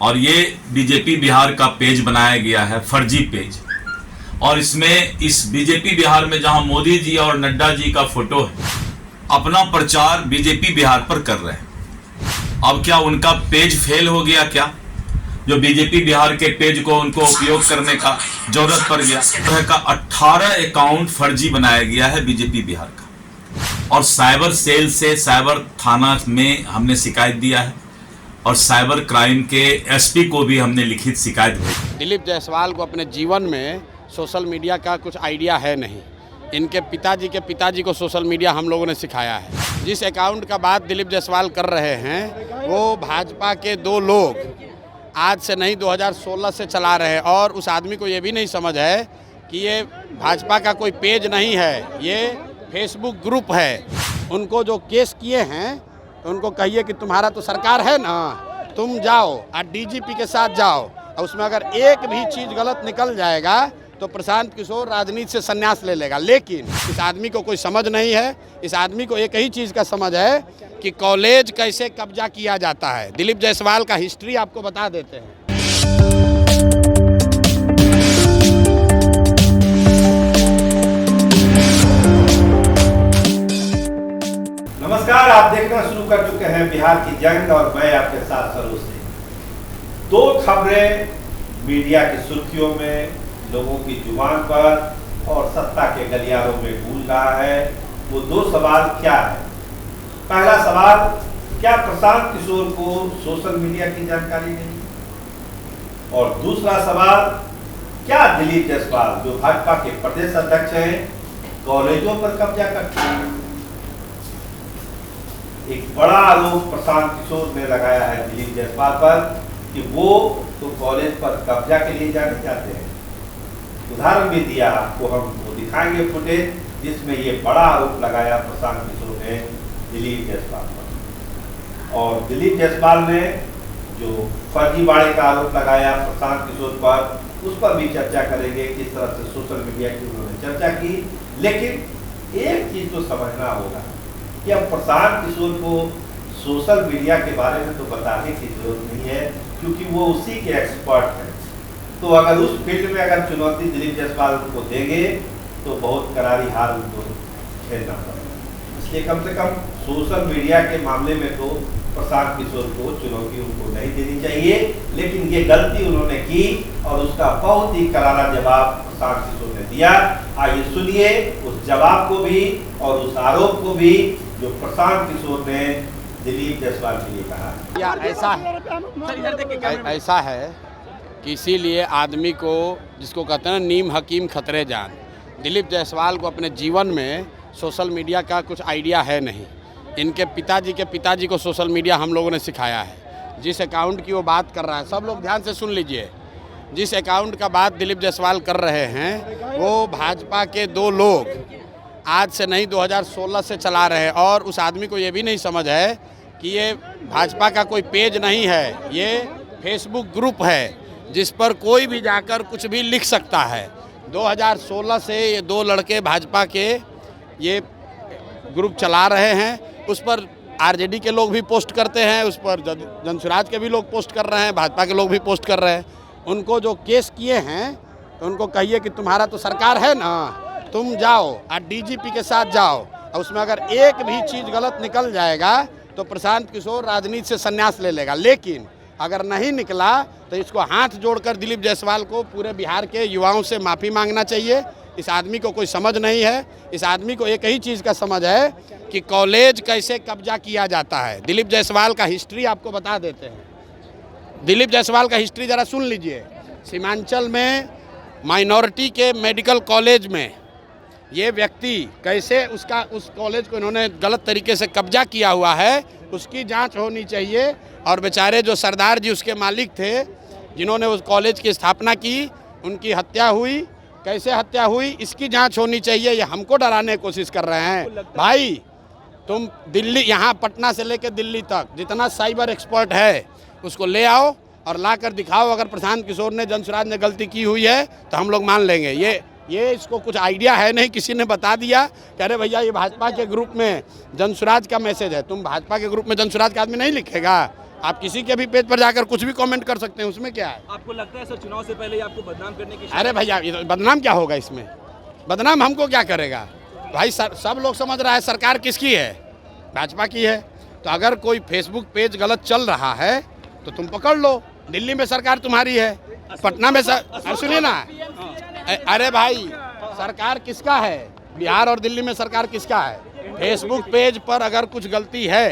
और ये बीजेपी बिहार का पेज बनाया गया है, फर्जी पेज। और इसमें इस बीजेपी बिहार में जहां मोदी जी और नड्डा जी का फोटो है, अपना प्रचार बीजेपी बिहार पर कर रहे हैं। अब क्या उनका पेज फेल हो गया क्या, जो बीजेपी बिहार के पेज को उनको उपयोग करने का जरूरत पड़ गया? तरह का 18 अकाउंट फर्जी बनाया गया है बीजेपी बिहार का। और साइबर सेल से साइबर थाना में हमने शिकायत दिया है और साइबर क्राइम के एसपी को भी हमने लिखित शिकायत भेजी। दिलीप जायसवाल को अपने जीवन में सोशल मीडिया का कुछ आइडिया है नहीं। इनके पिताजी को सोशल मीडिया हम लोगों ने सिखाया है। जिस अकाउंट का बात दिलीप जायसवाल कर रहे हैं वो भाजपा के 2 लोग आज से नहीं 2016 से चला रहे हैं। और उस आदमी को ये भी नहीं समझ है कि ये भाजपा का कोई पेज नहीं है, ये फेसबुक ग्रुप है। उनको जो केस किए हैं तो उनको कहिए कि तुम्हारा तो सरकार है ना, तुम जाओ और डीजीपी के साथ जाओ, और उसमें अगर एक भी चीज़ गलत निकल जाएगा तो प्रशांत किशोर राजनीति से संन्यास ले लेगा। लेकिन इस आदमी को कोई समझ नहीं है। इस आदमी को एक ही चीज़ का समझ है कि कॉलेज कैसे कब्जा किया जाता है। दिलीप जायसवाल का हिस्ट्री आपको बता देते हैं। नमस्कार, आप देखना शुरू कर चुके हैं बिहार की जंग और मैं आपके साथ सरोज सिंह। 2 खबरें मीडिया की सुर्खियों में, लोगों की जुबान पर और सत्ता के गलियारों में गूंज रहा है। वो 2 सवाल क्या है? पहला सवाल, क्या प्रशांत किशोर को सोशल मीडिया की जानकारी नहीं? और दूसरा सवाल, क्या दिलीप जायसवाल जो भाजपा के प्रदेश अध्यक्ष हैं कॉलेजों पर कब्जा करते हैं? एक बड़ा आरोप प्रशांत किशोर ने लगाया है दिलीप जायसवाल पर कि वो तो कॉलेज पर कब्जा के लिए जाने जाते हैं। उदाहरण भी दिया, आपको हम वो दिखाएंगे फुटेज जिसमें ये बड़ा आरोप लगाया प्रशांत किशोर ने दिलीप जायसवाल पर। और दिलीप जायसवाल ने जो फर्जीवाड़े का आरोप लगाया प्रशांत किशोर पर, उस पर भी चर्चा करेंगे, किस तरह से सोशल मीडिया की उन्होंने चर्चा की। लेकिन एक चीज तो समझना होगा कि अब प्रशांत किशोर को सोशल मीडिया के बारे में तो बताने की जरूरत नहीं है, क्योंकि वो उसी के एक्सपर्ट हैं। तो अगर उस फील्ड में अगर चुनौती दिलीप जायसवाल उनको देंगे तो बहुत करारी हार उनको झेलना पड़ेगा। इसलिए कम से कम सोशल मीडिया के मामले में तो प्रशांत किशोर को चुनौती उनको नहीं देनी चाहिए। लेकिन ये गलती उन्होंने की और उसका बहुत ही करारा जवाब प्रशांत किशोर ने दिया। आइए सुनिए उस जवाब को भी और उस आरोप को भी जो प्रशांत किशोर ने दिलीप जायसवाल के लिए कहा। या ऐसा है कि इसीलिए आदमी को, जिसको कहते हैं नीम हकीम खतरे जान, दिलीप जायसवाल को अपने जीवन में सोशल मीडिया का कुछ आइडिया है नहीं। इनके पिताजी को सोशल मीडिया हम लोगों ने सिखाया है। जिस अकाउंट की वो बात कर रहा है, सब लोग ध्यान से सुन लीजिए, जिस अकाउंट का बात दिलीप जायसवाल कर रहे हैं वो भाजपा के 2 लोग आज से नहीं 2016 से चला रहे हैं। और उस आदमी को ये भी नहीं समझ है कि ये भाजपा का कोई पेज नहीं है, ये फेसबुक ग्रुप है जिस पर कोई भी जाकर कुछ भी लिख सकता है। 2016 से ये 2 लड़के भाजपा के ये ग्रुप चला रहे हैं। उस पर आरजेडी के लोग भी पोस्ट करते हैं, उस पर जनसुराज के भी लोग पोस्ट कर रहे हैं, भाजपा के लोग भी पोस्ट कर रहे हैं। उनको जो केस किए हैं तो उनको कहिए कि तुम्हारा तो सरकार है ना, तुम जाओ और डीजीपी के साथ जाओ, और उसमें अगर एक भी चीज़ गलत निकल जाएगा तो प्रशांत किशोर राजनीति से संन्यास ले लेगा। लेकिन अगर नहीं निकला तो इसको हाथ जोड़कर दिलीप जायसवाल को पूरे बिहार के युवाओं से माफ़ी मांगना चाहिए। इस आदमी को कोई समझ नहीं है। इस आदमी को एक ही चीज़ का समझ है कि कॉलेज कैसे कब्जा किया जाता है। दिलीप जायसवाल का हिस्ट्री आपको बता देते हैं। दिलीप जायसवाल का हिस्ट्री ज़रा सुन लीजिए। सीमांचल में माइनॉरिटी के मेडिकल कॉलेज में ये व्यक्ति कैसे उस कॉलेज को इन्होंने गलत तरीके से कब्जा किया हुआ है, उसकी जांच होनी चाहिए। और बेचारे जो सरदार जी उसके मालिक थे, जिन्होंने उस कॉलेज की स्थापना की, उनकी हत्या हुई, कैसे हत्या हुई, इसकी जांच होनी चाहिए। ये हमको डराने की कोशिश कर रहे हैं। भाई तुम दिल्ली, यहाँ पटना से लेकर दिल्ली तक जितना साइबर एक्सपर्ट है उसको ले आओ और ला कर दिखाओ। अगर प्रशांत किशोर ने, जनसुराज ने गलती की हुई है तो हम लोग मान लेंगे। ये इसको कुछ आइडिया है नहीं, किसी ने बता दिया कि अरे भैया ये भाजपा के ग्रुप में जनसुराज का मैसेज है। तुम भाजपा के ग्रुप में जनसुराज का आदमी नहीं लिखेगा, आप किसी के भी पेज पर जाकर कुछ भी कमेंट कर सकते हैं, उसमें क्या है। आपको लगता है सर चुनाव से पहले ही आपको बदनाम करने की अरे भैया ये तो बदनाम क्या होगा इसमें, बदनाम हमको क्या करेगा भाई। सब लोग समझ रहा है सरकार किसकी है, भाजपा की है। तो अगर कोई फेसबुक पेज गलत चल रहा है तो तुम पकड़ लो, दिल्ली में सरकार तुम्हारी है, पटना में सुनिए ना, अरे भाई सरकार किसका है, बिहार और दिल्ली में सरकार किसका है। फेसबुक पेज पर अगर कुछ गलती है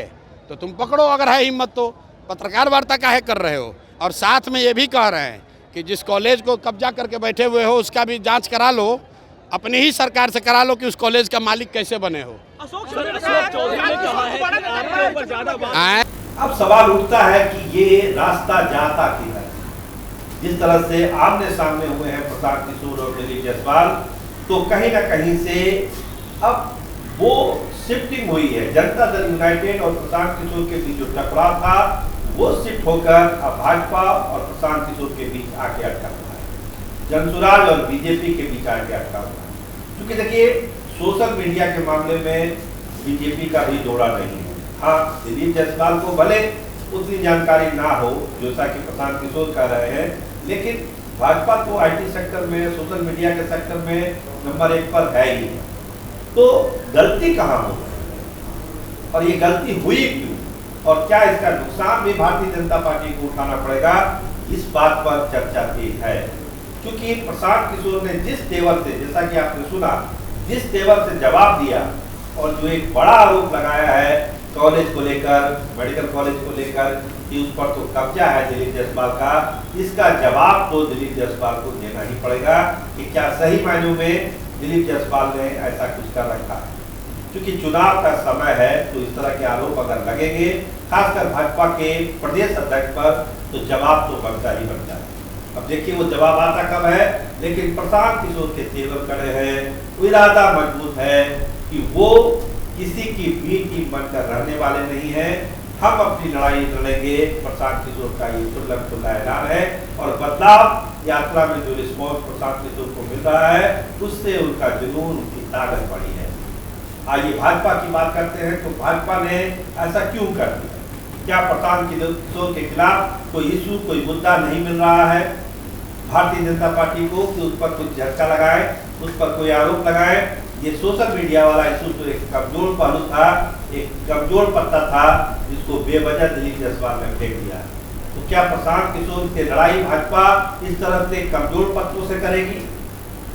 तो तुम पकड़ो, अगर है हिम्मत तो। पत्रकार वार्ता काहे कर रहे हो, और साथ में ये भी कह रहे हैं कि जिस कॉलेज को कब्जा करके बैठे हुए हो उसका भी जांच करा लो, अपनी ही सरकार से करा लो कि उस कॉलेज का मालिक कैसे बने हो। अशोक चौधरी ने कहा है कि आपके ऊपर ज्यादा अब सवाल उठता है कि ये रास्ता जाता किधर। जिस तरह से आमने सामने हुए हैं प्रशांत किशोर और दिलीप जायसवाल, तो कहीं ना कहीं से अब वो शिफ्टिंग हुई है। जनता दल यूनाइटेड और प्रशांत किशोर के बीच जो टकराव था वो शिफ्ट होकर अब भाजपा और प्रशांत किशोर के बीच आके अटका हुआ है, जनसुराज और बीजेपी के बीच आके अटका हुआ है। क्योंकि देखिए सोशल मीडिया के मामले में बीजेपी का भी जोड़ा नहीं है। हाँ, दिलीप जायसवाल को भले उतनी जानकारी ना हो जैसा कि प्रशांत किशोर कह रहे हैं, लेकिन भाजपा तो आईटी सेक्टर में, सोशल मीडिया के सेक्टर में नंबर 1 पर है ही। तो गलती कहाँ हो गई और ये गलती हुई क्यों, और क्या इसका नुकसान भी भारतीय जनता पार्टी को उठाना पड़ेगा, इस बात पर चर्चा तेज है। क्योंकि प्रशांत किशोर ने जिस तेवर से, जैसा कि आपने सुना, जिस तेवर से जवाब दिया और जो एक बड़ा आरोप लगाया है कॉलेज को लेकर, मेडिकल कॉलेज को लेकर कि उस पर तो कब्जा है दिलीप जायसवाल का, इसका जवाब तो दिलीप जायसवाल को देना ही पड़ेगा कि क्या सही मायनों में दिलीप जायसवाल ने ऐसा कुछ कर रखा है। क्योंकि चुनाव का समय है तो इस तरह के आरोप अगर लगेंगे, खासकर भाजपा के प्रदेश अध्यक्ष पर, तो जवाब तो बनता ही बनता है। अब देखिए वो जवाब आता कब है, लेकिन प्रशांत किशोर के तेवर कड़े हैं, वो इरादा मजबूत है कि वो किसी की भी बनकर रहने वाले नहीं है। हम अपनी लड़ाई लड़ेंगे, प्रशांत किशोर का ये खुला ऐलान है। और बदलाव यात्रा में जो रिस्पॉन्स प्रशांत किशोर को मिल रहा है, उससे उनका जुनून, उनकी ताकत बढ़ी है। आइए भाजपा की बात करते हैं। तो भाजपा ने ऐसा क्यों कर दिया? क्या प्रशांत किशोर के खिलाफ कोई इशू, कोई मुद्दा नहीं मिल रहा है भारतीय जनता पार्टी को कि उस पर कुछ झटका लगाए, उस पर कोई आरोप लगाए? ये सोशल मीडिया वाला इशू तो एक कमजोर पहलू था, एक कमजोर पत्ता था जिसको बेवजह दिलीप जायसवाल ने फेंक दिया। तो क्या प्रशांत किशोर की लड़ाई भाजपा इस तरह से कमजोर पत्तों से करेगी?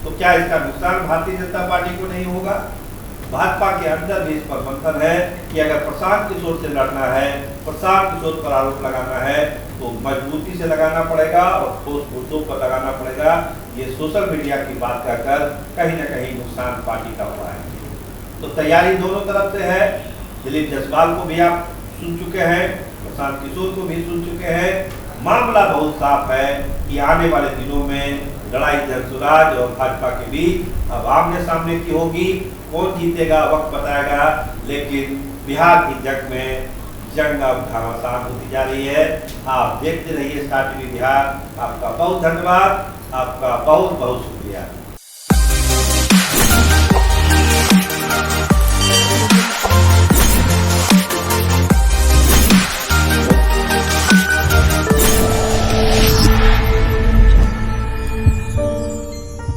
तो क्या इसका नुकसान भारतीय जनता पार्टी को नहीं होगा? भाजपा के अंदर भी इस पर मंथन है कि अगर प्रशांत किशोर से लड़ना है, प्रशांत किशोर पर आरोप लगाना है, तो मजबूती से लगाना पड़ेगा और ठोस मुद्दों पर लगाना पड़ेगा। ये सोशल मीडिया की बात कहकर कहीं ना कहीं नुकसान पार्टी का हुआ है। तो तैयारी दोनों तरफ से है। दिलीप जायसवाल को भी आप सुन चुके हैं, प्रशांत किशोर को भी सुन चुके हैं। मामला बहुत साफ है कि आने वाले दिनों में लड़ाई जनसुराज और भाजपा के बीच अब आमने सामने की होगी। कौन जीतेगा वक्त बताएगा, लेकिन बिहार की जंग में जंग अब घमासान होती जा रही है। आप देखते रहिए स्टार टीवी बिहार। आपका बहुत धन्यवाद, आपका बहुत बहुत शुक्रिया।